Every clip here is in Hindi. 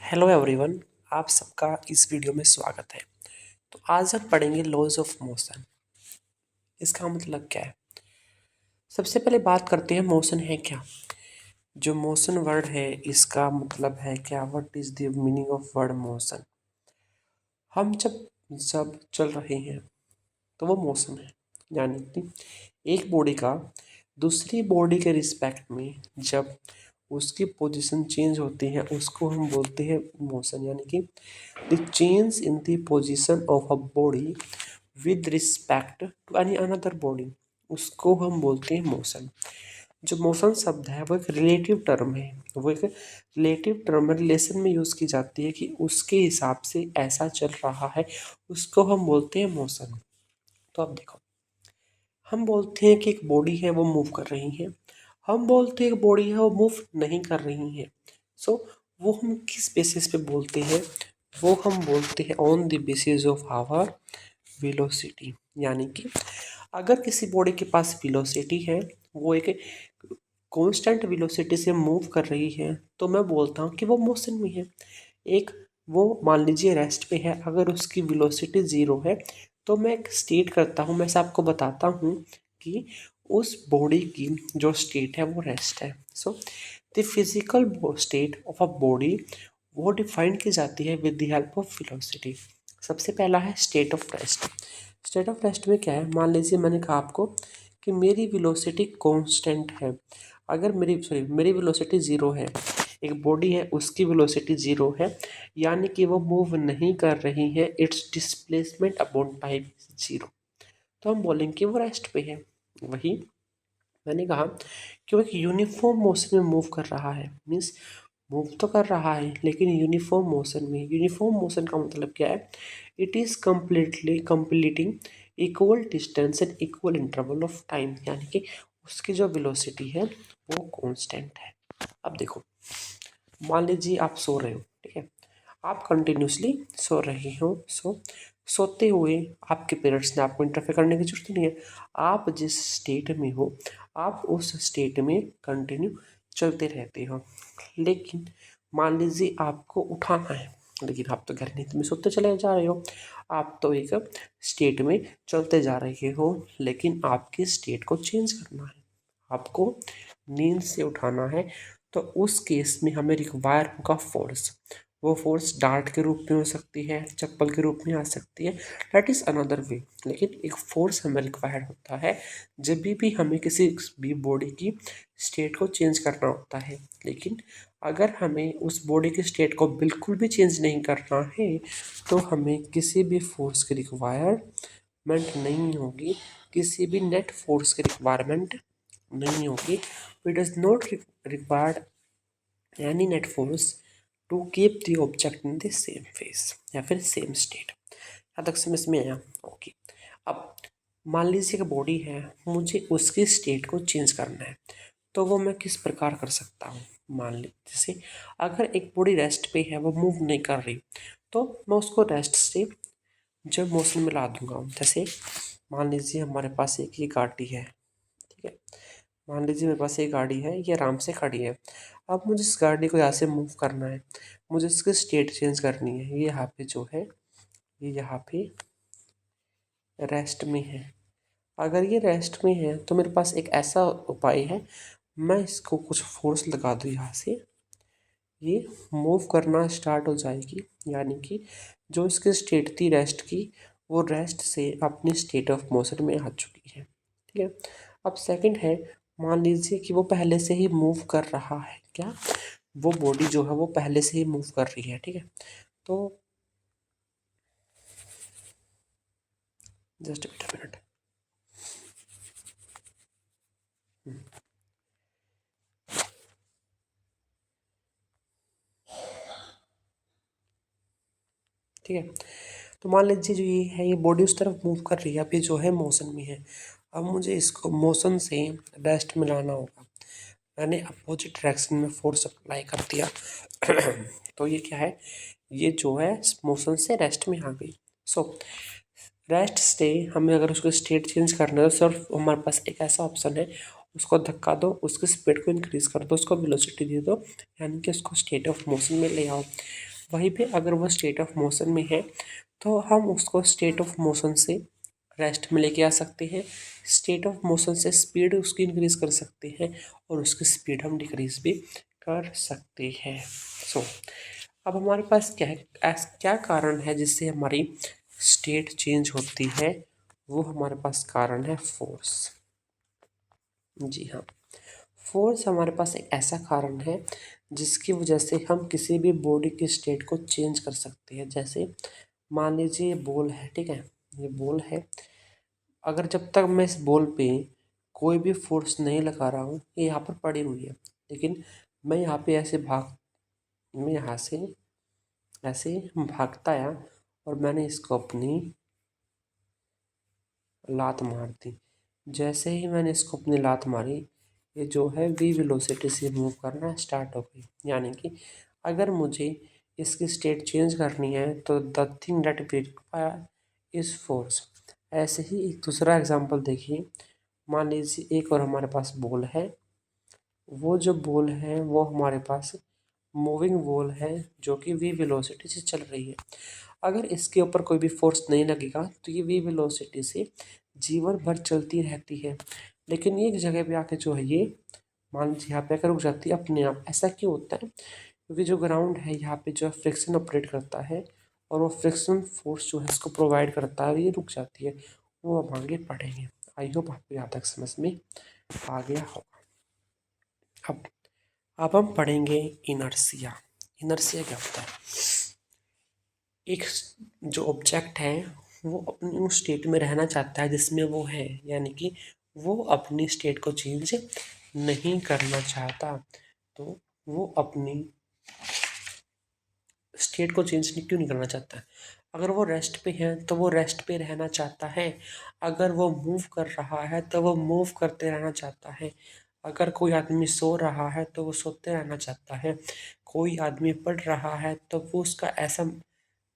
Hello everyone. आप सबका इस वीडियो में स्वागत है। तो आज हम पढ़ेंगे लॉज ऑफ मोशन। इसका मतलब क्या है? सबसे पहले बात करते हैं मोशन है क्या। जो मोशन वर्ड है इसका मतलब है क्या, what is the meaning of word motion. हम जब सब चल रहे हैं तो वो मोशन है, यानी कि एक बॉडी का दूसरी बॉडी के रिस्पेक्ट में जब उसकी पोजीशन चेंज होती है उसको हम बोलते हैं मोशन। यानी कि the change in the position of a body with respect to any another body, उसको हम बोलते हैं मोशन। जो मोशन शब्द है वो एक रिलेटिव टर्म है। वो एक रिलेटिव टर्म रिलेशन में यूज़ की जाती है कि उसके हिसाब से ऐसा चल रहा है, उसको हम बोलते हैं मोशन। तो अब देखो, हम बोलते हैं कि एक बॉडी है वो मूव कर रही है, हम बोलते हैं एक बॉडी है वो मूव नहीं कर रही है। सो वो हम किस बेसिस पे बोलते हैं? वो हम बोलते हैं on the basis of our velocity. यानी कि अगर किसी बॉडी के पास वेलोसिटी है, वो एक कांस्टेंट वेलोसिटी से मूव कर रही है, तो मैं बोलता हूँ कि वो मोशन में है। एक वो मान लीजिए रेस्ट पे है, अगर उसकी वेलोसिटी ज़ीरो है तो मैं एक स्टेट करता हूँ, मैं से आपको बताता हूँ कि उस बॉडी की जो स्टेट है वो रेस्ट है। So the physical state of a body वो डिफाइन की जाती है with the help of velocity. सबसे पहला है state of rest. State of rest में क्या है, मान लीजिए मैंने कहा आपको कि मेरी वेलोसिटी कांस्टेंट है। अगर मेरी वेलोसिटी ज़ीरो है, एक बॉडी है उसकी वेलोसिटी ज़ीरो है, यानी कि वो मूव नहीं कर रही है, it's displacement upon time zero, तो हम बोलेंगे कि वो रेस्ट पे है। वही मैंने कहा कि वो एक यूनिफॉर्म मोशन में मूव कर रहा है, मीन्स मूव तो कर रहा है लेकिन यूनिफॉर्म मोशन में। यूनिफॉर्म मोशन का मतलब क्या है? It is completing equal distance and equal interval of time, यानी कि उसकी जो वेलोसिटी है वो कांस्टेंट है। अब देखो, मान लीजिए आप सो रहे हो, ठीक है, आप कंटिन्यूसली सो रहे हो। सोते हुए आपके पेरेंट्स ने आपको इंटरफेयर करने की जरूरत नहीं है। आप जिस स्टेट में हो आप उस स्टेट में कंटिन्यू चलते रहते हो। लेकिन मान लीजिए आपको उठाना है, लेकिन आप तो गहरी नींद में सोते चले जा रहे हो। आप तो एक स्टेट में चलते जा रहे हो, लेकिन आपकी स्टेट को चेंज करना है, आपको नींद से उठाना है। तो उस केस में हमें रिक्वायर होगा फोर्स। वो फोर्स डार्ट के रूप में हो सकती है, चप्पल के रूप में आ सकती है, दैट इज़ अनदर वे। लेकिन एक फोर्स हमें रिक्वायर्ड होता है जब भी हमें किसी भी बॉडी की स्टेट को चेंज करना होता है। लेकिन अगर हमें उस बॉडी की स्टेट को बिल्कुल भी चेंज नहीं करना है तो हमें किसी भी फोर्स की रिक्वायरमेंट नहीं होगी, किसी भी नेट फोर्स की रिक्वायरमेंट नहीं होगी। It does not required any net force to keep the object in the same face या फिर सेम स्टेट। यहाँ तक समझ में आया? ओके। अब मान लीजिए कि बॉडी है, मुझे उसकी स्टेट को चेंज करना है, तो वो मैं किस प्रकार कर सकता हूँ? मान ली जैसे अगर एक बॉडी रेस्ट पे है, वो मूव नहीं कर रही, तो मैं उसको रेस्ट से जब मोशन में ला दूंगा। जैसे मान लीजिए हमारे पास एक ये गाड़ी है, ठीक है, मान लीजिए मेरे पास एक गाड़ी है, ये आराम से खड़ी है। अब मुझे इस गाड़ी को यहाँ से मूव करना है, मुझे इसकी स्टेट चेंज करनी है। ये यहाँ पे जो है, ये यहाँ पे रेस्ट में है। अगर ये रेस्ट में है तो मेरे पास एक ऐसा उपाय है, मैं इसको कुछ फोर्स लगा दूँ यहाँ से, ये मूव करना स्टार्ट हो जाएगी। यानी कि जो इसकी स्टेट थी रेस्ट की, वो रेस्ट से अपनी स्टेट ऑफ मोशन में आ चुकी है, ठीक है। अब सेकंड है, मान लीजिए कि वो पहले से ही मूव कर रहा है, क्या वो बॉडी जो है वो पहले से ही मूव कर रही है, ठीक है। तो जस्ट वेट अ मिनट। ठीक है, तो मान लीजिए जो ये है, ये बॉडी उस तरफ मूव कर रही है, अब ये जो है मोशन में है। अब मुझे इसको मोशन से रेस्ट में लाना होगा। मैंने अपोजिट डायरेक्शन में फोर्स अप्लाई कर दिया तो ये क्या है, ये जो है मोशन से रेस्ट में आ गई। सो रेस्ट से हमें अगर उसको स्टेट चेंज करना है तो सिर्फ हमारे पास एक ऐसा ऑप्शन है, उसको धक्का दो, उसकी स्पीड को इंक्रीज़ कर दो, उसको वेलोसिटी दे दो, यानी कि उसको स्टेट ऑफ मोशन में ले आओ। वहीं पे अगर वो स्टेट ऑफ मोशन में है तो हम उसको स्टेट ऑफ मोशन से रेस्ट में लेके आ सकते हैं। स्टेट ऑफ मोशन से स्पीड उसकी इंक्रीज कर सकते हैं और उसकी स्पीड हम डिक्रीज भी कर सकते हैं। सो अब हमारे पास क्या है, क्या कारण है जिससे हमारी स्टेट चेंज होती है? वो हमारे पास कारण है फोर्स। जी हाँ, फोर्स हमारे पास एक ऐसा कारण है जिसकी वजह से हम किसी भी बॉडी की स्टेट को चेंज कर सकते हैं। जैसे मान लीजिए ये बॉल है, ठीक है, ये बॉल है। अगर जब तक मैं इस बॉल पे कोई भी फोर्स नहीं लगा रहा हूँ, ये यहाँ पर पड़ी हुई है, लेकिन मैं यहाँ पे मैं यहाँ से ऐसे भागता आया और मैंने इसको अपनी लात मार दी। जैसे ही मैंने इसको अपनी लात मारी, ये जो है वी वेलोसिटी से मूव करना स्टार्ट हो गई। यानी कि अगर मुझे इसकी स्टेट चेंज करनी है तो the thing that we require is force. ऐसे ही एक दूसरा एग्जांपल देखिए। मान लीजिए एक और हमारे पास बॉल है। वो जो बॉल है वो हमारे पास मूविंग बॉल है जो कि वी वेलोसिटी से चल रही है। अगर इसके ऊपर कोई भी फोर्स नहीं लगेगा तो ये वी वेलोसिटी से जीवन भर चलती रहती है। लेकिन ये एक जगह पे आके जो है ये मान लीजिए यहाँ पे आकर रुक जाती है अपने आप। ऐसा क्यों होता है? क्योंकि जो ग्राउंड है यहाँ पे जो फ्रिक्शन ऑपरेट करता है और वो फ्रिक्शन फोर्स जो है इसको प्रोवाइड करता है, ये रुक जाती है। वो हम आगे पढ़ेंगे। आई होप आपको यहाँ तक समझ में आ गया होगा। अब अब हम पढ़ेंगे इनर्सिया। इनर्सिया क्या होता है? एक जो ऑब्जेक्ट है वो अपनी उस स्टेट में रहना चाहता है जिसमें वो है, यानी कि वो अपनी स्टेट को चेंज नहीं करना चाहता। तो वो अपनी स्टेट को चेंज क्यों नहीं करना चाहता है? अगर वो रेस्ट पे है तो वो रेस्ट पे रहना चाहता है। अगर वो मूव कर रहा है तो वो मूव करते रहना चाहता है। अगर कोई आदमी सो रहा है तो वो सोते रहना चाहता है। कोई आदमी पढ़ रहा है तो वो उसका ऐसा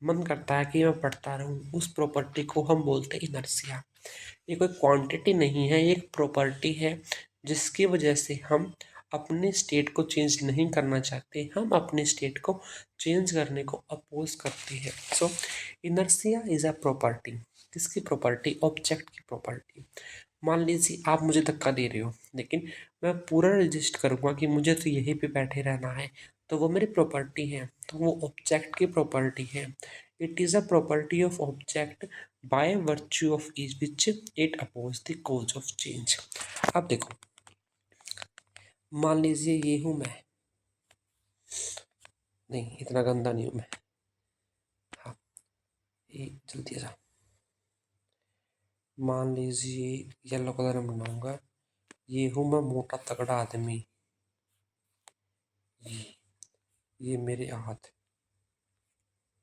मन करता है कि मैं पढ़ता रहूं। उस प्रॉपर्टी को हम बोलते हैं इनर्सिया। ये कोई क्वांटिटी नहीं है, ये एक प्रॉपर्टी है जिसकी वजह से हम अपने स्टेट को चेंज नहीं करना चाहते, हम अपने स्टेट को चेंज करने को अपोज करते हैं। सो इनर्सिया इज अ प्रॉपर्टी। किसकी प्रॉपर्टी? ऑब्जेक्ट की प्रॉपर्टी। मान लीजिए आप मुझे धक्का दे रहे हो, लेकिन मैं पूरा रजिस्ट करूँगा कि मुझे तो यहीं पे बैठे रहना है, तो वो मेरी प्रॉपर्टी है, तो वो ऑब्जेक्ट की प्रॉपर्टी है। It is a property of object by virtue of is which it oppose the cause of change. अब देखो, मान लीजिए ये हूँ मैं, नहीं इतना गंदा नहीं हूँ मैं, हाँ ये जल्दी आ। मान लीजिए येलो कलर में बनाऊंगा, ये हूँ मैं मोटा तगड़ा आदमी, ये मेरे हाथ,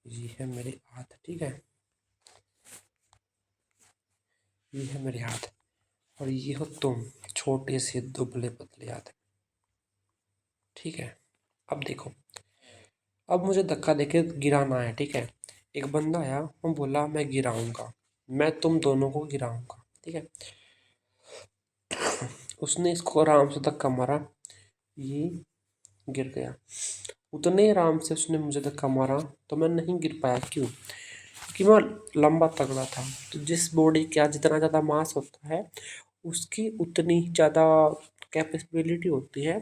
ये है मेरे हाथ, ठीक है, ये है मेरे हाथ, और ये हो तुम, छोटे से दुबले पतले आदमी, ठीक है। अब देखो, अब मुझे धक्का देके गिराना है, ठीक है। एक बंदा आया, वो बोला मैं गिराऊंगा, मैं तुम दोनों को गिराऊंगा, ठीक है। उसने इसको आराम से धक्का मारा, ये गिर गया। उतने आराम से उसने मुझे धक्का मारा तो मैं नहीं गिर पाया। क्यों? क्योंकि मैं लंबा तगड़ा था। तो जिस बॉडी का जितना ज़्यादा मास होता है उसकी उतनी ही ज़्यादा कैपेबिलिटी होती है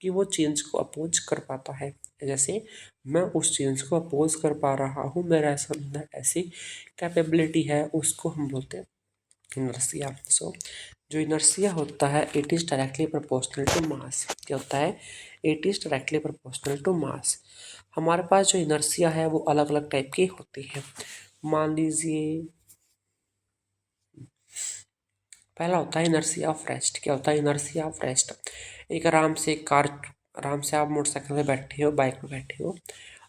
कि वो चेंज को अपोज कर पाता है। जैसे मैं उस चेंज को अपोज कर पा रहा हूँ, मेरा ऐसा अंदर ऐसी कैपेबिलिटी है, उसको हम बोलते हैं इनर्सिया। सो जो इनर्सिया होता है it is directly proportional to mass. क्या होता है? It is directly proportional to mass. हमारे पास जो इनर्सिया है वो अलग अलग टाइप की होती है। मान लीजिए पहला होता है इनर्सिया ऑफ रेस्ट। क्या होता है इनर्सिया ऑफ रेस्ट? एक आराम से आप मोटरसाइकिल में बैठे हो, बाइक में बैठे हो,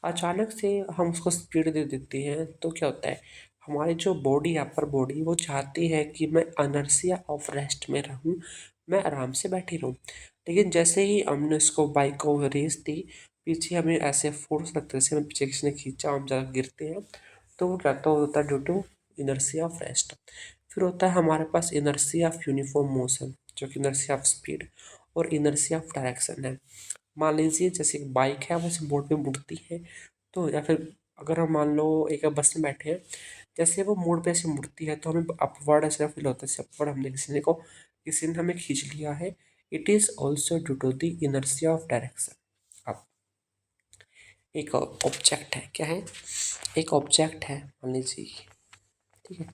अचानक से हम उसको स्पीड दे देते हैं तो क्या होता है? हमारी जो बॉडी है, अपर बॉडी, वो चाहती है कि मैं इनर्सिया ऑफ रेस्ट में रहूं, मैं आराम से बैठी रहूं। लेकिन जैसे ही हमने उसको बाइक को रेस दी, पीछे हमें ऐसे फोर्स लगता है, जैसे हमें पीछे किसी ने खींचा, हम जगह गिरते हैं, तो वो रहता होता है due to inertia of rest. फिर होता है हमारे पास इनर्सिया ऑफ यूनिफॉर्म मोशन, जो कि इनर्सिया ऑफ स्पीड और इनर्सिया ऑफ डायरेक्शन है। मान लीजिए जैसे एक बाइक है, वो ऐसे बोर्ड पे मुड़ती है, तो या फिर अगर हम मान लो एक बस में बैठे हैं, जैसे वो मोड़ पे ऐसे मुड़ती है तो हमें अपवर्ड ऐसा फील होता है, जैसे अपवर्ड हमने किसी ने हमें खींच लिया है। It is also due to the inertia of direction. अब एक ऑब्जेक्ट है, क्या है, एक ऑब्जेक्ट है मान लीजिए, ठीक है,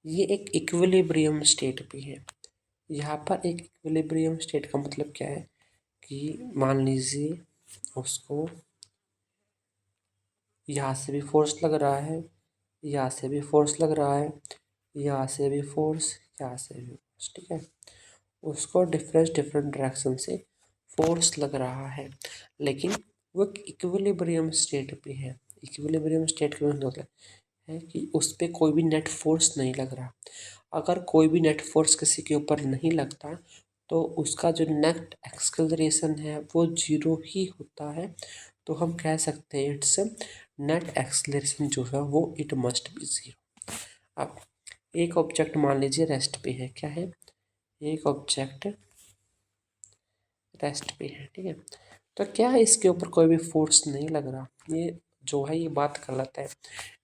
ये एक इक्विलिब्रियम स्टेट भी है। यहाँ पर एक इक्विलिब्रियम स्टेट का मतलब क्या है कि मान लीजिए उसको यहाँ से भी फोर्स लग रहा है, यहाँ से भी फोर्स लग रहा है, यहाँ से भी फोर्स, यहाँ से भी फोर्स, ठीक है, उसको डिफरेंट डिफरेंट डायरेक्शन से फोर्स लग रहा है, लेकिन वो इक्विलिब्रियम स्टेट पे है। इक्विलिब्रियम स्टेट का मतलब है कि उस पर कोई भी नेट फोर्स नहीं लग रहा। अगर कोई भी नेट फोर्स किसी के ऊपर नहीं लगता तो उसका जो नेट एक्सेलरेशन है वो जीरो ही होता है। तो हम कह सकते हैं इट्स नेट एक्सेलरेशन जो है वो इट मस्ट बी जीरो। अब एक ऑब्जेक्ट मान लीजिए रेस्ट पे है, क्या है, एक ऑब्जेक्ट रेस्ट पे है, ठीक है, तो क्या है इसके ऊपर कोई भी फोर्स नहीं लग रहा, ये जो है ये बात गलत है।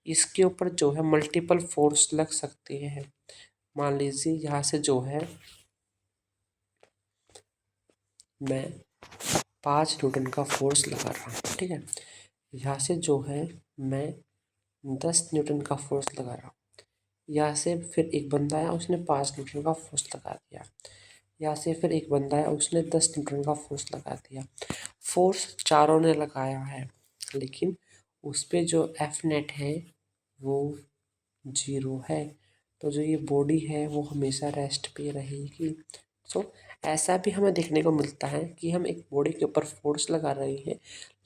इसके ऊपर जो है मल्टीपल फोर्स लग सकती है। मान लीजिए यहाँ से जो है मैं 5 न्यूटन का फोर्स लगा रहा हूँ, ठीक है, यहाँ से जो है मैं 10 न्यूटन का फोर्स लगा रहा हूँ, यहाँ से फिर एक बंदा आया उसने 5 न्यूटन का फोर्स लगा दिया, यहाँ से फिर एक बंदा आया उसने 10 न्यूटन का फोर्स लगा दिया। फोर्स चारों ने लगाया है, लेकिन उस पे जो एफ नेट है वो जीरो है। तो जो ये बॉडी है वो हमेशा रेस्ट पे रहेगी। सो ऐसा भी हमें देखने को मिलता है कि हम एक बॉडी के ऊपर फोर्स लगा रहे हैं,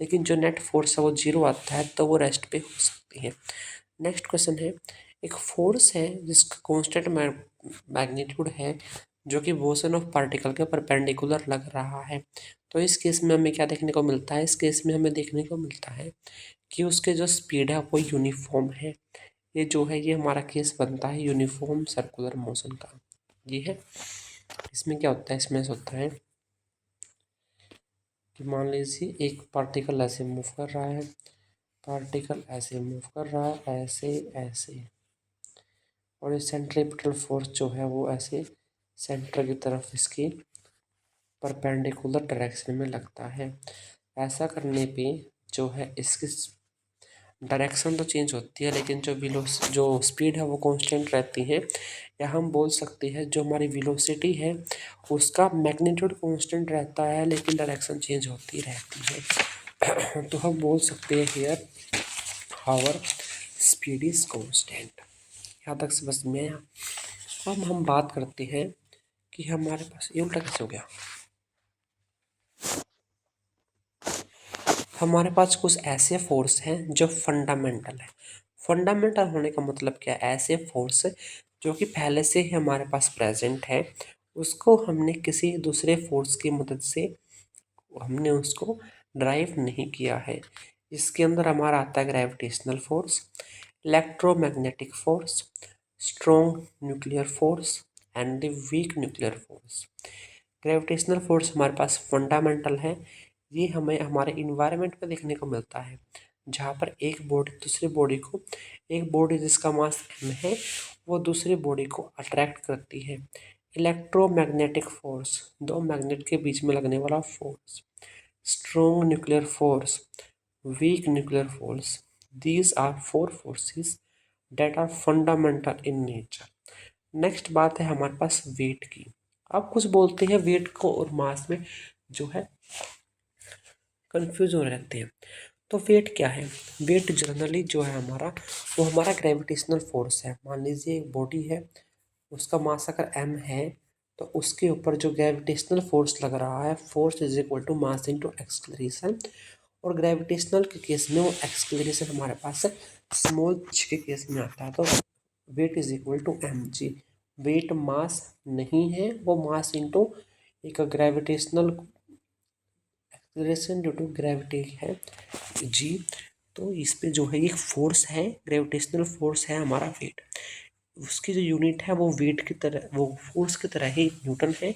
लेकिन जो नेट फोर्स है वो जीरो आता है, तो वो रेस्ट पे हो सकती है। नेक्स्ट क्वेश्चन है, एक फोर्स है जिसका कांस्टेंट मैग्नीट्यूड है जो कि मोशन ऑफ पार्टिकल के परपेंडिकुलर लग रहा है। तो इस केस में हमें क्या देखने को मिलता है, इस केस में हमें देखने को मिलता है कि उसके जो स्पीड है वो यूनिफॉर्म है। ये जो है ये हमारा केस बनता है यूनिफॉर्म सर्कुलर मोशन का। ये है, इसमें क्या होता है, इसमें ऐसा होता है कि मान लीजिए एक पार्टिकल ऐसे मूव कर रहा है, पार्टिकल ऐसे मूव कर रहा है, ऐसे ऐसे, और ये सेंट्रीपिटल फोर्स जो है वो ऐसे सेंटर की तरफ इसकी परपेंडिकुलर डायरेक्शन में लगता है। ऐसा करने पे जो है इसकी डायरेक्शन तो चेंज होती है, लेकिन जो स्पीड है वो कांस्टेंट रहती है। या हम बोल सकते हैं जो हमारी वेलोसिटी है उसका मैग्नीट्यूड कांस्टेंट रहता है, लेकिन डायरेक्शन चेंज होती रहती है। तो हम बोल सकते हैं here our speed is constant. यहाँ तक समझ में आया। अब हम बात करते हैं कि हमारे पास ये उल्टा कैसे हो गया। हमारे पास कुछ ऐसे फोर्स हैं जो फंडामेंटल है। फंडामेंटल होने का मतलब क्या है, ऐसे फोर्स जो कि पहले से ही हमारे पास प्रेजेंट है, उसको हमने किसी दूसरे फोर्स की मदद से हमने उसको ड्राइव नहीं किया है। इसके अंदर हमारा आता है gravitational force, electromagnetic force, strong nuclear force and the week nuclear force. Gravitational force हमारे पास फंडामेंटल है। ये हमें हमारे इन्वायरमेंट में देखने को मिलता है, जहाँ पर एक बॉडी दूसरी बॉडी को, एक बॉडी जिसका मास m है वो दूसरी बॉडी को अट्रैक्ट करती है। इलेक्ट्रोमैग्नेटिक फोर्स, दो मैग्नेट के बीच में लगने वाला force, strong nuclear force, weak nuclear force, these are four forces that are fundamental in nature. Next बात है हमारे पास वेट की। आप कुछ बोलते हैं वेट को और मास में जो है कंफ्यूज हो रहते हैं। तो वेट क्या है, वेट जनरली जो है हमारा वो हमारा ग्रेविटेशनल फोर्स है। मान लीजिए एक बॉडी है, उसका मास अगर m है तो उसके ऊपर जो ग्रेविटेशनल फोर्स लग रहा है, force is equal to mass into acceleration. और ग्रेविटेशनल के केस में वो एक्सलरेशन हमारे पास स्मॉल के केस में आता है। तो weight is equal to M g. Weight mass नहीं है, वो मास इंटू एक gravitational acceleration due to gravity है जी। तो इस पे जो है एक फोर्स है, ग्रेविटेशनल फोर्स है हमारा वेट। उसकी जो यूनिट है वो वेट की तरह, वो फोर्स की तरह ही न्यूटन है।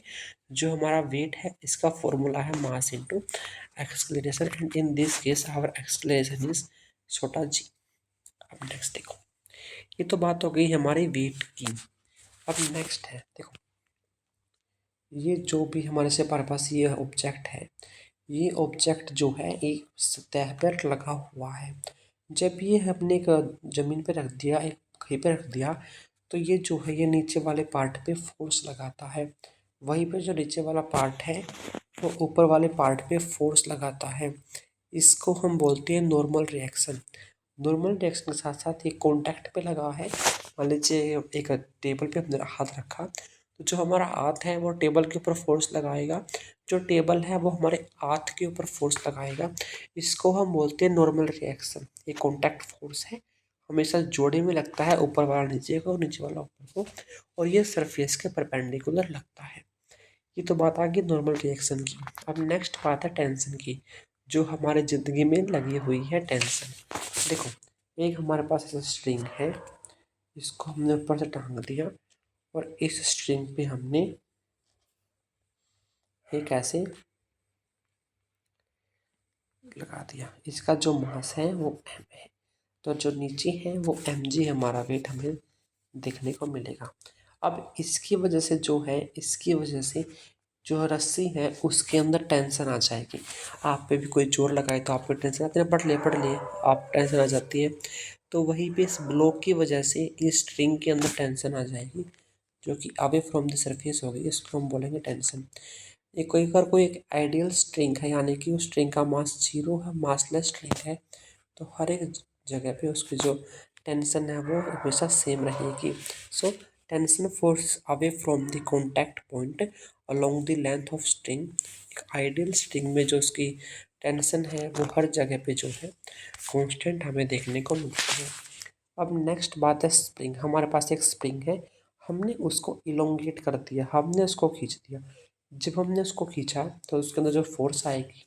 जो हमारा वेट है इसका फॉर्मूला है mass into acceleration, and in this case our acceleration is छोटा जी। अब नेक्स्ट देखो, ये तो बात हो गई हमारी वेट की। अब नेक्स्ट है देखो, ये जो भी हमारे से पास ये ऑब्जेक्ट है, ये ऑब्जेक्ट जो है एक सतह पर लगा हुआ है। जब ये हमने एक ज़मीन पे रख दिया, एक कहीं पे रख दिया, तो ये जो है ये नीचे वाले पार्ट पे फोर्स लगाता है। वहीं पे जो नीचे वाला पार्ट है वो ऊपर वाले पार्ट पे फोर्स लगाता है। इसको हम बोलते हैं नॉर्मल रिएक्शन। नॉर्मल रिएक्शन के साथ साथ ये कॉन्टैक्ट पे लगा है। मान लीजिए एक टेबल पे हमने हाथ रखा, तो जो हमारा हाथ है वो टेबल के ऊपर फोर्स लगाएगा, जो टेबल है वो हमारे हाथ के ऊपर फोर्स लगाएगा। इसको हम बोलते हैं नॉर्मल रिएक्शन। ये कॉन्टैक्ट फोर्स है, हमेशा जोड़े में लगता है, ऊपर वाला नीचे को, नीचे वाला ऊपर को, और ये सरफेस के परपेंडिकुलर लगता है। ये तो बात आ गई नॉर्मल रिएक्शन की। अब नेक्स्ट बात है टेंशन की, जो हमारे ज़िंदगी में लगी हुई है टेंशन। देखो, एक हमारे पास ऐसा स्ट्रिंग है, इसको हमने ऊपर से टांग दिया और इस स्ट्रिंग पे हमने एक ऐसे लगा दिया। इसका जो मास है वो m है, तो जो नीचे है वो mg हमारा वेट हमें देखने को मिलेगा। अब इसकी वजह से जो है, इसकी वजह से जो रस्सी है उसके अंदर टेंशन आ जाएगी। आप पे भी कोई जोर लगाए तो आपको टेंशन आती है, पढ़ ले आप टेंशन आ जाती है। तो वहीं पे इस ब्लॉक की वजह से इस स्ट्रिंग के अंदर टेंशन आ जाएगी, जो कि अवे फ्रॉम द सरफेस होगी। इसको हम बोलेंगे टेंशन। ये कोई अगर कोई एक आइडियल स्ट्रिंग है, यानी कि उस स्ट्रिंग का मास 0 है, मासलेस स्ट्रिंग है, तो हर एक जगह पे उसकी जो टेंशन है वो हमेशा सेम रहेगी। So tension force away from the contact point along the length of string. एक आइडियल स्ट्रिंग में जो उसकी टेंशन है वो हर जगह पे जो है कांस्टेंट हमें देखने को मिलती है। अब नेक्स्ट बात है स्प्रिंग। हमारे पास एक स्प्रिंग है, हमने उसको इलोंगेट कर दिया, हमने उसको खींच दिया। जब हमने उसको खींचा तो उसके अंदर जो फोर्स आएगी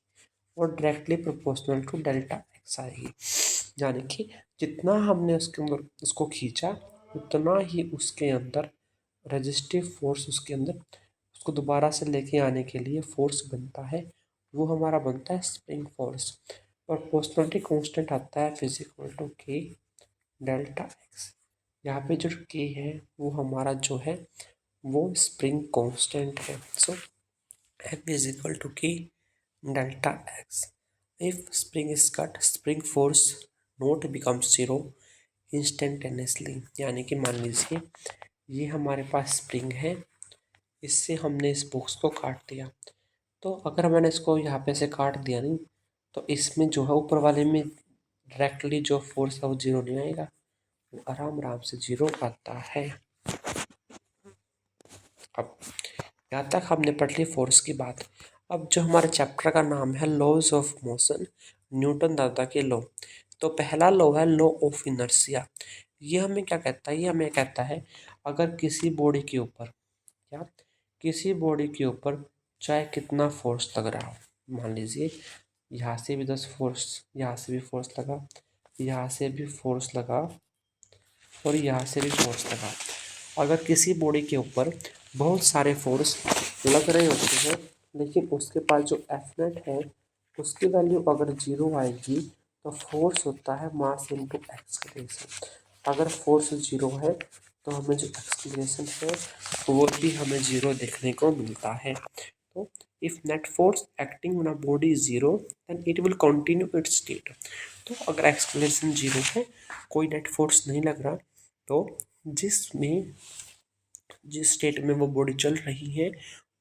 वो directly proportional to delta x आएगी। यानी कि जितना हमने उसके अंदर उसको खींचा, उतना ही उसके अंदर रेजिस्टिव फोर्स उसके अंदर उसको दोबारा से लेके आने के लिए फोर्स बनता है, वो हमारा बनता है स्प्रिंग फोर्स। प्रोपोर्शनलिटी कांस्टेंट आता है फिजिकल टू के डेल्टा एक्स। यहाँ पे जो के है वो हमारा जो है वो स्प्रिंग कांस्टेंट है। सो एम इज इक्वल टू के delta x. If spring is cut, spring force note becomes zero instantaneously. यानी कि मान लीजिए ये हमारे पास स्प्रिंग है, इससे हमने इस बॉक्स को काट दिया, तो अगर मैंने इसको यहाँ पे से काट दिया नहीं, तो इसमें जो है ऊपर वाले में डायरेक्टली जो फोर्स है वो जीरो नहीं आएगा, वो आराम आराम से जीरो आता है। अब यहाँ तक हमने पढ़ ली फोर्स की बात। अब जो हमारे चैप्टर का नाम है लॉज ऑफ मोशन, न्यूटन दादा के लॉ। तो पहला लॉ है लॉ ऑफ इनर्शिया। ये हमें क्या कहता है? ये हमें कहता है अगर किसी बॉडी के ऊपर, क्या किसी बॉडी के ऊपर चाहे कितना फोर्स लग रहा हो, मान लीजिए यहाँ से भी 10 फोर्स, यहाँ से भी फोर्स लगा, यहाँ से भी फोर्स लगा, और यहाँ से भी फोर्स लगा। अगर किसी बॉडी के ऊपर बहुत सारे फोर्स लग रहे होते हैं, लेकिन उसके पास जो एफ नेट है उसकी वैल्यू अगर जीरो आएगी, तो फोर्स होता है मास इनटू एक्सलेरेशन। अगर फोर्स जीरो है तो हमें जो एक्सलेरेशन है वो भी हमें जीरो देखने को मिलता है। तो if net force acting on a body is zero, then it will continue its state. तो अगर एक्सलेरेशन जीरो है, कोई नेट फोर्स नहीं लग रहा, तो जिस स्टेट में वो बॉडी चल रही है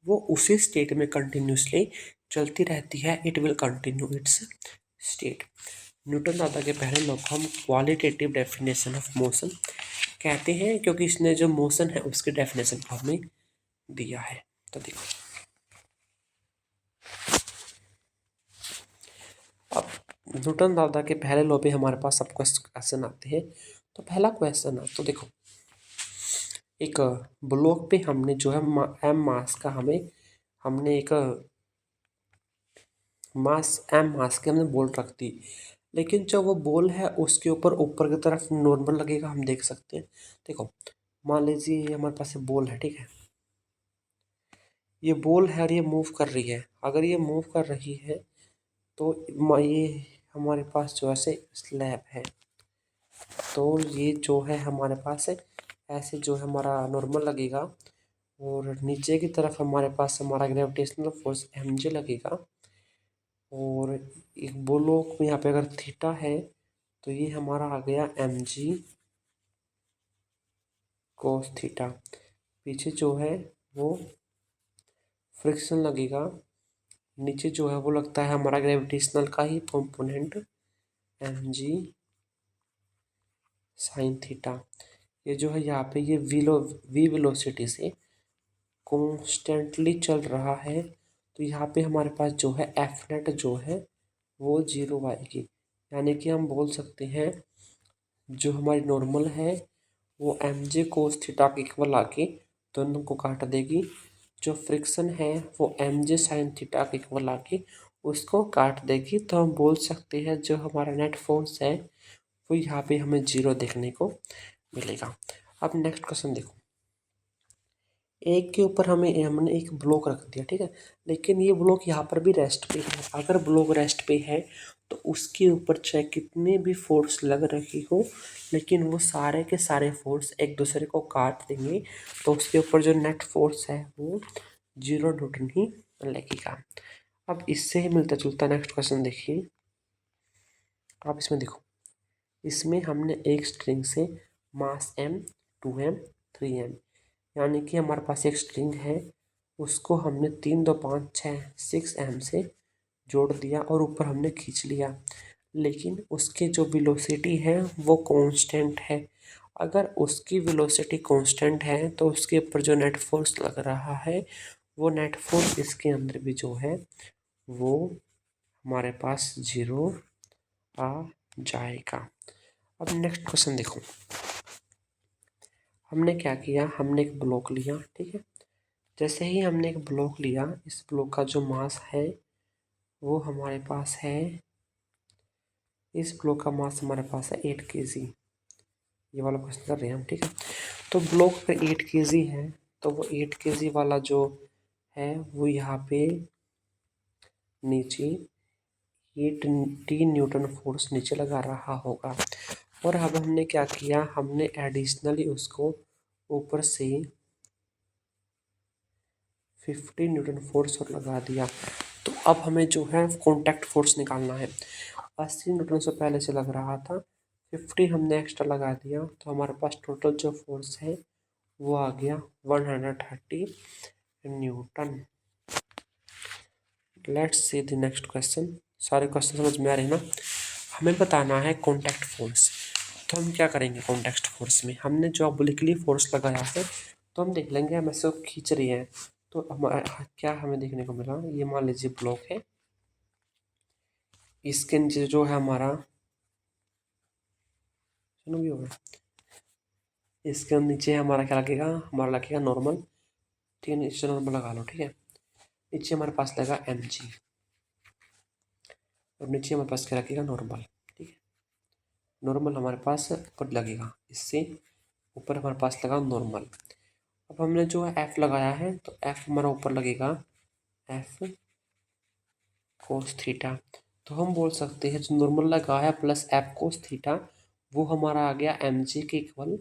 वो उसी स्टेट में कंटिन्यूसली चलती रहती है। It will continue its state. Newton दादा के पहले लॉ को हम क्वालिटेटिव डेफिनेशन ऑफ मोशन कहते हैं, क्योंकि इसने जो मोशन है उसके डेफिनेशन को हमें दिया है। तो देखो, अब न्यूटन दादा के पहले लॉ पे हमारे पास सब क्वेश्चन आते हैं। तो पहला क्वेश्चन है, तो देखो एक ब्लॉक पे हमने जो है एम मास का हमने एक एम मास के हमने बॉल रख दी, लेकिन जो वो बॉल है उसके ऊपर की तरफ नॉर्मल लगेगा, हम देख सकते हैं। देखो, मान लीजिए ये हमारे पास बॉल है, ठीक है, ये बॉल है और ये मूव कर रही है। अगर ये मूव कर रही है तो ये हमारे पास जो ऐसे स्लैब है, तो ये जो है हमारे पास ऐसे जो है हमारा नॉर्मल लगेगा, और नीचे की तरफ हमारे पास हमारा ग्रेविटेशनल फोर्स mg लगेगा। और एक ब्लॉक में यहाँ पे अगर थीटा है तो ये हमारा आ गया mg cos थीटा। पीछे जो है वो फ्रिक्शन लगेगा, नीचे जो है वो लगता है हमारा ग्रेविटेशनल का ही कंपोनेंट mg sin थीटा। ये जो है यहाँ पे ये वी वेलोसिटी से कॉन्स्टेंटली चल रहा है, तो यहाँ पे हमारे पास जो है एफ नेट जो है वो 0 आएगी। यानी कि हम बोल सकते हैं जो हमारी नॉर्मल है वो एम जे कोस थीटा के इक्वल आके दोनों को काट देगी। जो फ्रिक्शन है वो एम जे साइन थीटा के इक्वल आके उसको काट देगी। तो हम बोल सकते हैं जो हमारा नेट फोर्स है वो यहाँ पे हमें 0 देखने को मिलेगा। अब नेक्स्ट क्वेश्चन देखो, एक के ऊपर हमने एक ब्लॉक रख दिया, ठीक है, लेकिन ये ब्लॉक यहाँ पर भी रेस्ट पे है। अगर ब्लॉक रेस्ट पे है तो उसके ऊपर चाहे कितने भी फोर्स लग रही हो, लेकिन वो सारे के सारे फोर्स एक दूसरे को काट देंगे, तो उसके ऊपर जो नेट फोर्स है वो 0 न्यूटन ही लगेगा। अब इससे ही मिलता जुलता नेक्स्ट क्वेश्चन देखिए। आप इसमें देखो, इसमें हमने एक स्ट्रिंग से मास m 2m 3m, यानी कि हमारे पास एक स्ट्रिंग है, उसको हमने 3 2 5 6 6m से जोड़ दिया और ऊपर हमने खींच लिया, लेकिन उसके जो वेलोसिटी है वो कांस्टेंट है। अगर उसकी वेलोसिटी कांस्टेंट है तो उसके ऊपर जो नेट फोर्स लग रहा है वो नेट फोर्स इसके अंदर भी जो है वो हमारे पास 0 आ जाएगा। अब नेक्स्ट क्वेश्चन देखो, हमने क्या किया, हमने एक ब्लॉक लिया, ठीक है। जैसे ही हमने एक ब्लॉक लिया, इस ब्लॉक का जो मास है वो हमारे पास है, इस ब्लॉक का मास हमारे पास है 8 kg। ये वाला क्वेश्चन कर रहे हैं हम, ठीक है। तो ब्लॉक पर 8 kg है, तो वो 8 kg वाला जो है वो यहाँ पे नीचे 8 न्यूटन फोर्स नीचे लगा रहा होगा। और अब हमने क्या किया, हमने एडिशनली उसको ऊपर से 50 न्यूटन फोर्स और लगा दिया। तो अब हमें जो है कॉन्टैक्ट फोर्स निकालना है। 80 न्यूटन से पहले से लग रहा था, 50 हमने एक्स्ट्रा लगा दिया, तो हमारे पास टोटल जो फोर्स है वो आ गया 130 Newton. Let's see the next question. सारे क्वेश्चन समझ में आ रहे हैं ना। हमें बताना है कॉन्टैक्ट फोर्स। तो हम क्या करेंगे, कॉन्टैक्ट फोर्स में हमने जो ऑब्लिकली फोर्स लगाया है तो हम देख लेंगे, हम ऐसे खींच रही है तो हमारा क्या हमें देखने को मिला। ये मान लीजिए ब्लॉक है, इसके नीचे जो है हमारा, सुनो भी होगा, इसके नीचे हमारा क्या लगेगा, हमारा लगेगा नॉर्मल, ठीक है। नीचे नॉर्मल लगा लो, ठीक है। नीचे हमारे पास लगा mg और नीचे हमारे पास क्या लगेगा, नॉर्मल, ठीक है। नॉर्मल हमारे पास ऊपर लगेगा, इससे ऊपर हमारे पास लगा नॉर्मल। अब हमने जो है एफ लगाया है तो एफ हमारा ऊपर लगेगा एफ कोस थीटा। तो हम बोल सकते हैं जो नॉर्मल लगा है प्लस एफ कोस थीटा वो हमारा आ गया एम जी के इक्वल।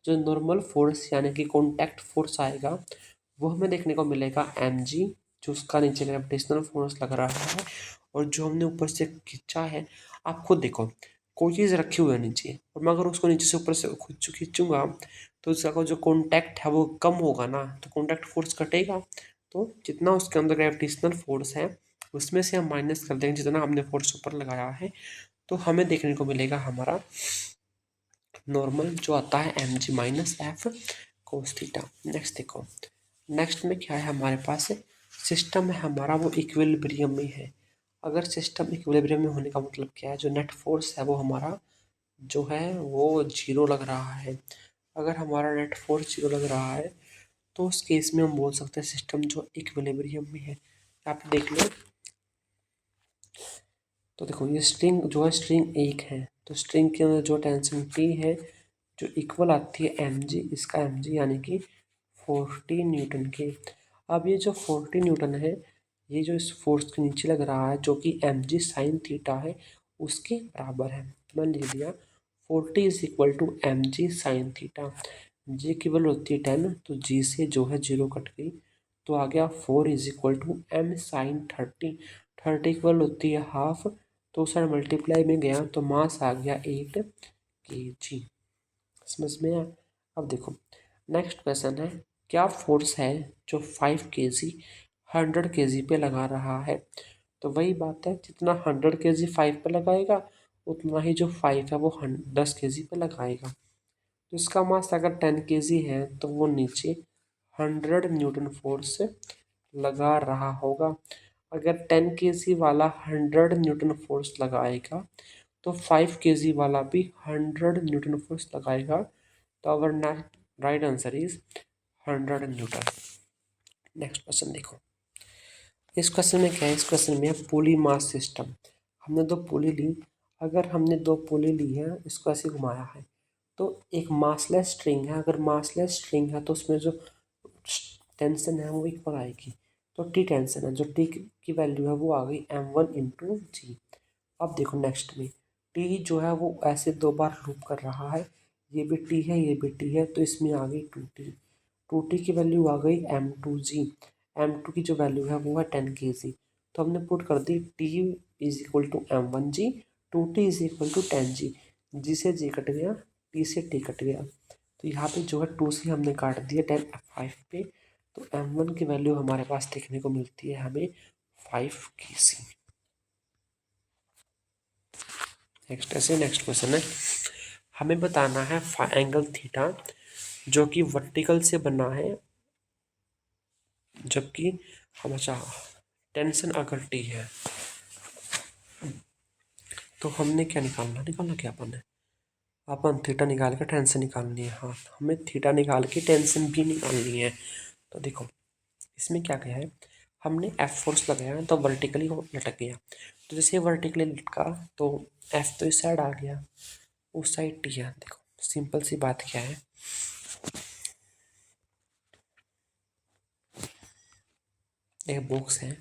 जो नॉर्मल फोर्स यानी कि कॉन्टैक्ट फोर्स आएगा वो हमें देखने को मिलेगा एम जी, जो उसका नीचे ग्रेविटेशनल फोर्स लग रहा है, और जो हमने ऊपर से खींचा है। आप खुद देखो, कोई चीज़ रखी हुई है नीचे और मैं अगर उसको नीचे से ऊपर से खींचूंगा तो उसका जो कॉन्टैक्ट है वो कम होगा ना, तो कॉन्टैक्ट फोर्स घटेगा। तो जितना उसके अंदर ग्रेविटेशनल फोर्स है उसमें से हम माइनस कर देंगे जितना हमने फोर्स ऊपर लगाया है, तो हमें देखने को मिलेगा हमारा नॉर्मल जो आता है m g minus f cos theta. Next देखो, नेक्स्ट में क्या है हमारे पास, सिस्टम है हमारा वो इक्विलिब्रियम में है। अगर सिस्टम इक्विलिब्रियम में होने का मतलब क्या है, जो नेट फोर्स है वो हमारा जो है वो 0 लग रहा है। अगर हमारा नेट फोर्स 0 लग रहा है तो उस केस में हम बोल सकते हैं सिस्टम जो इक्विलिब्रियम में है। आप देख लो, तो देखो ये स्ट्रिंग जो है स्ट्रिंग एक है, तो स्ट्रिंग के अंदर जो टेंशन टी है जो इक्वल आती है एम जी, इसका एम जी यानी कि 40 न्यूटन के। अब ये जो 40 न्यूटन है ये जो इस फोर्स के नीचे लग रहा है जो कि एम जी साइन थीटा है, उसके बराबर है। मैंने लिख दिया 40 is equal to M G sine theta. G की वैल्यू होती है 10, तो जी से जो है 0 कट गई, तो आ गया 4 is equal to m sine 30। 30 की वैल्यू होती है हाफ, तो सर मल्टीप्लाई में गया तो मास आ गया 8 kg। समझ में आया? अब देखो नेक्स्ट क्वेश्चन है, क्या फोर्स है जो 5 kg 100 kg पे लगा रहा है? तो वही बात है, जितना 100 kg 5 पे लगाएगा उतना ही जो 5 है वो 10 kg पे लगाएगा। तो इसका मास अगर 10 kg है तो वो नीचे 100 न्यूटन फोर्स लगा रहा होगा। अगर 10 kg वाला 100 न्यूटन फोर्स लगाएगा तो 5 kg वाला भी 100 न्यूटन फोर्स लगाएगा। तो our right answer is 100 newton. Next question देखो, इस क्वेश्चन में क्या है? इस क्वेश्चन में है पुली मास सिस्टम। हमने दो पुली ली, अगर हमने दो पुली ली है, इसको ऐसे घुमाया है, तो एक मासलेस स्ट्रिंग है। अगर मासलेस स्ट्रिंग है तो उसमें जो टेंशन है वो इक्वल आएगी। तो टी टेंशन है, जो टी की वैल्यू है वो आ गई m1 इंटू जी। अब देखो नेक्स्ट में टी जो है वो ऐसे 2 बार लूप कर रहा है, ये भी टी है ये भी टी है, तो इसमें आ गई 2t। 2t की वैल्यू आ गई m2g। m2 की जो वैल्यू है वो है 10 kg। तो हमने पुट कर दी t is equal to m1g, 2t is equal to 10g। जी से जी कट गया, t से t कट गया, तो यहाँ पे जो है 2 से हमने काट दिया 10 5 पे, तो m1 की वैल्यू हमारे पास देखने को मिलती है हमें 5 kg। नेक्स्ट क्वेश्चन है, हमें बताना है एंगल थीटा जो कि वर्टिकल से बना है, जबकि हमेशा टेंशन अगर टी है, तो हमने क्या निकालना क्या अपन है? अपन थीटा निकाल के टेंशन निकालनी है। हाँ, हमें थीटा निकाल के टेंशन भी निकालनी है। तो देखो इसमें क्या गया है, हमने एफ फोर्स लगाया तो वर्टिकली लटक गया, तो जैसे वर्टिकली लटका तो एफ तो इस साइड आ गया, उस साइड टी है। देखो सिंपल सी बात क्या है, एक बॉक्स है,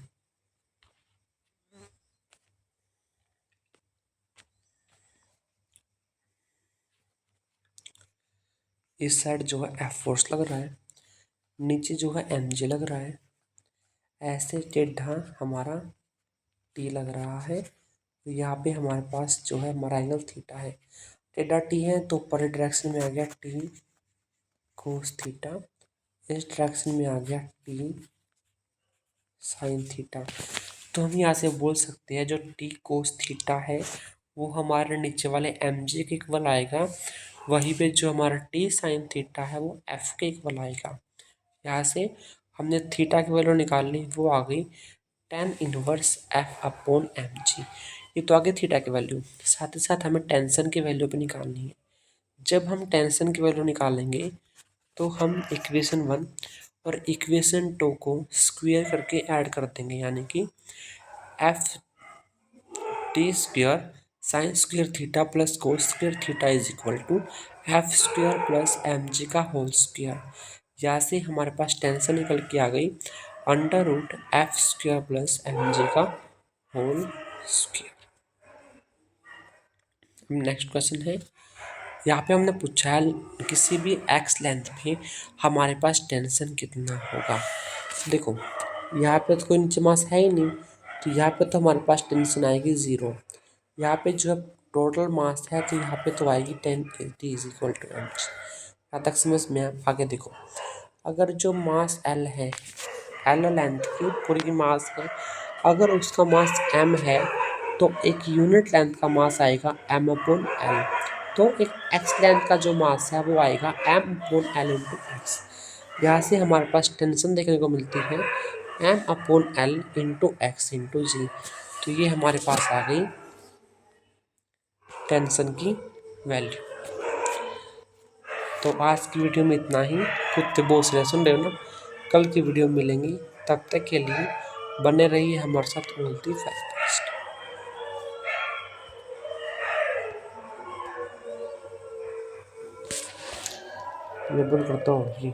इस साइड जो है एफ फोर्स लग रहा है, नीचे जो है एम जी लग रहा है, ऐसे टेढ़ा हमारा टी लग रहा है। तो यहाँ पे हमारे पास जो है हमारा एंगल थीटा है, टेढ़ा टी है तो ऊपर डायरेक्शन में आ गया टी कोस थीटा, इस डायरेक्शन में आ गया टी साइन थीटा। तो हम यहाँ से बोल सकते हैं जो टी कोस थीटा है वो हमारे नीचे वाले एम जी के इक्वल आएगा, वहीं पे जो हमारा टी साइन थीटा है वो एफ के इक्वल आएगा। यहाँ से हमने थीटा की वैल्यू निकाल ली, वो आ गई tan inverse f upon m g. ये तो आगे थीटा की वैल्यू, साथ ही साथ हमें टेंशन की वैल्यू भी निकालनी है। जब हम टेंशन की वैल्यू निकालेंगे तो हम इक्वेशन 1 और इक्वेशन 2 को स्क्वायर करके ऐड कर देंगे, यानी कि f t square sine square theta plus cos square theta is equal to f square plus m g का होल स्क्वायर। यहाँ से हमारे पास टेंशन निकल के आ गई under root f square plus m g का होल स्क्वायर। नेक्स्ट क्वेश्चन है, यहाँ पे हमने पूछा है किसी भी एक्स लेंथ पे हमारे पास टेंशन कितना होगा। देखो यहाँ पे तो कोई नीचे मास है ही नहीं, तो यहाँ पे तो हमारे पास टेंशन आएगी 0। यहाँ पे जो टोटल मास है तो यहाँ पे तो आएगी 10 इज इक्वल टू एम। यहाँ तक समझ में आगे देखो, अगर जो मास एल है, एल लेंथ की पूरी मास है, अगर उसका मास एम है तो एक यूनिट लेंथ का मास आएगा एम अपॉन एल। तो एक एक्स लेंथ का जो मास है वो आएगा M upon L into X. यहाँ से हमारे पास टेंशन देखने को मिलती है M upon L into X into G. तो ये हमारे पास आ गई टेंशन की वैल्यू। तो आज की वीडियो में इतना ही। कुत्ते बहुत से सुन रहे हो ना, कल की वीडियो में मिलेंगी, तब तक के लिए बने रहिए हमारे साथ बोलती फैक्ट। मैं बोल करता हूँ जी।